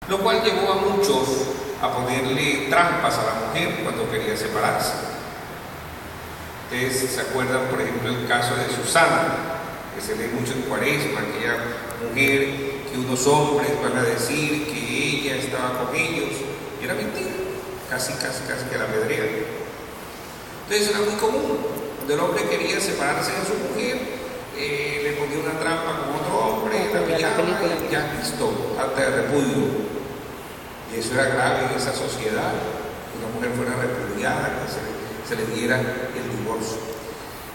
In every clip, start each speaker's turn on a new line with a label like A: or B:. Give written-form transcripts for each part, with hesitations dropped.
A: lo cual llevó a muchos a ponerle trampas a la mujer cuando quería separarse. Ustedes se acuerdan, por ejemplo, el caso de Susana, que se lee mucho en Cuaresma, aquella mujer que unos hombres van a decir que ella estaba con ellos, y era mentira, casi que la apedrean. Entonces era muy común, cuando el hombre quería separarse de su mujer, le ponía una trampa con otro hombre, la pillaba y ya listo, acta de repudio. Y eso era grave en esa sociedad, que una mujer fuera repudiada, que se le diera el divorcio.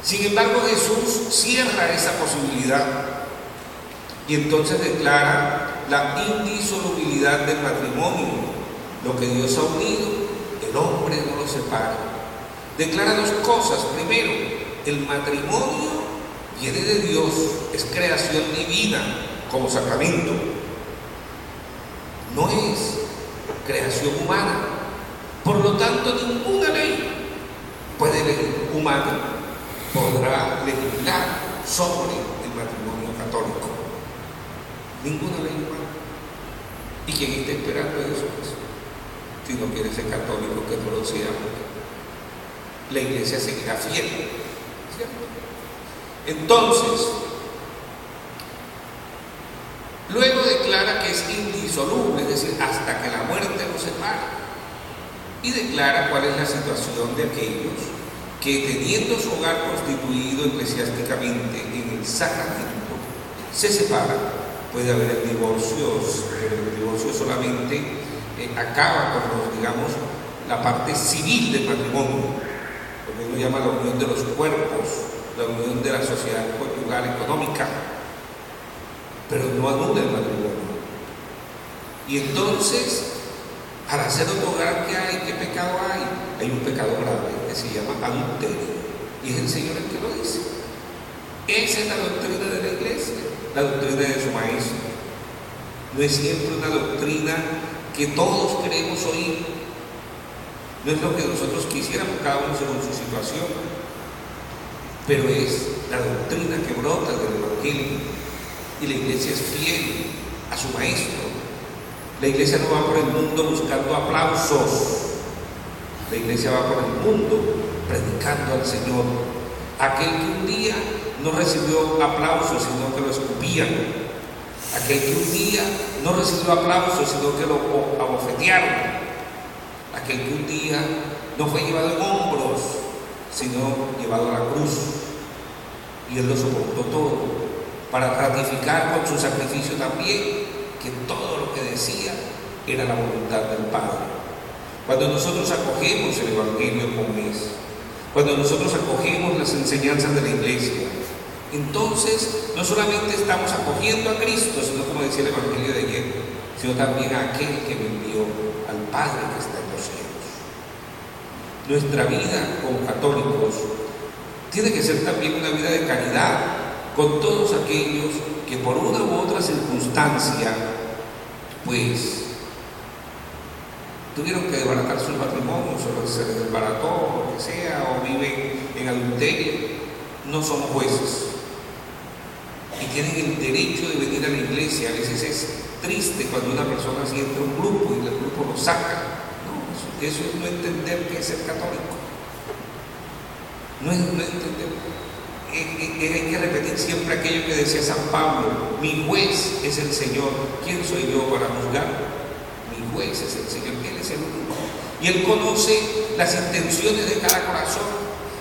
A: Sin embargo, Jesús cierra esa posibilidad y entonces declara la indisolubilidad del matrimonio. Lo que Dios ha unido, el hombre no lo separa. Declara dos cosas. Primero, el matrimonio viene de Dios, es creación divina como sacramento. No es creación humana. Por lo tanto, ninguna ley humana podrá legislar sobre el matrimonio católico. Ninguna ley humana. ¿Y quién está esperando eso? Pues, si no quiere ser católico, que no lo sea. La Iglesia seguirá fiel, ¿cierto? Entonces, luego declara que es indisoluble, es decir, hasta que la muerte los separe. Y declara cuál es la situación de aquellos que, teniendo su hogar constituido eclesiásticamente en el sacramento, se separan. Puede haber el divorcio, pero el divorcio solamente acaba con digamos, la parte civil del matrimonio, lo que uno llama la unión de los cuerpos, la unión de la sociedad conyugal económica, pero no anula el matrimonio. Y entonces, al hacer otro hogar, ¿qué hay? ¿Qué pecado hay? Hay un pecado grave que se llama adulterio, y es el Señor el que lo dice. Esa es la doctrina de la Iglesia, la doctrina de su Maestro. No es siempre una doctrina que todos queremos oír, no es lo que nosotros quisiéramos, cada uno según su situación, pero es la doctrina que brota del Evangelio, y la Iglesia es fiel a su Maestro. La Iglesia no va por el mundo buscando aplausos, la Iglesia va por el mundo predicando al Señor, aquel que un día no recibió aplausos, sino que lo escupían, aquel que un día no recibió aplausos, sino que lo abofetearon, aquel que un día no fue llevado en hombros, sino llevado a la cruz, y Él lo soportó todo, para ratificar con su sacrificio también que todo lo que decía era la voluntad del Padre. Cuando nosotros acogemos el Evangelio como es, cuando nosotros acogemos las enseñanzas de la Iglesia, entonces no solamente estamos acogiendo a Cristo, sino, como decía el Evangelio de ayer, sino también a aquel que me envió, al Padre que está en los cielos. Nuestra vida como católicos tiene que ser también una vida de caridad con todos aquellos que por una u otra circunstancia, pues, tuvieron que desbaratar sus matrimonios, o se les desbarató, o lo que sea, o viven en adulterio. No son jueces y tienen el derecho de venir a la iglesia. A veces es triste cuando una persona así entra a un grupo y el grupo lo saca. No, eso es no entender qué es ser católico. No entender. Hay que repetir siempre aquello que decía San Pablo: mi juez es el Señor. ¿Quién soy yo para juzgar? Mi juez es el Señor, Él es el único. Y Él conoce las intenciones de cada corazón.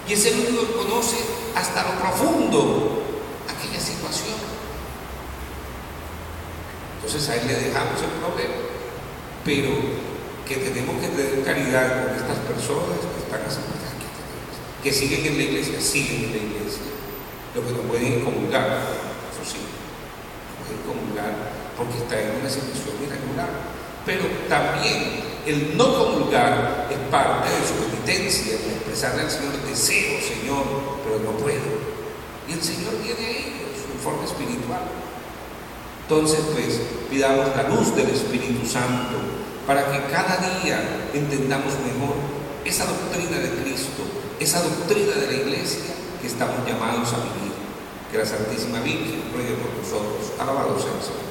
A: Y es el único que conoce hasta lo profundo aquella situación. Entonces a Él le dejamos el problema. Pero que tenemos que tener caridad con estas personas que están así, que siguen en la iglesia, siguen en la iglesia. Lo que no pueden comulgar, eso sí, no pueden comulgar porque está en una situación irregular. Pero también el no comulgar es parte de su penitencia, de expresarle al Señor: deseo, Señor, pero no puedo. Y el Señor viene a ellos en forma espiritual. Entonces, pues, pidamos la luz del Espíritu Santo para que cada día entendamos mejor esa doctrina de Cristo, esa doctrina de la Iglesia que estamos llamados a vivir. Que la Santísima Virgen ruegue por nosotros. Alabado sea el Señor.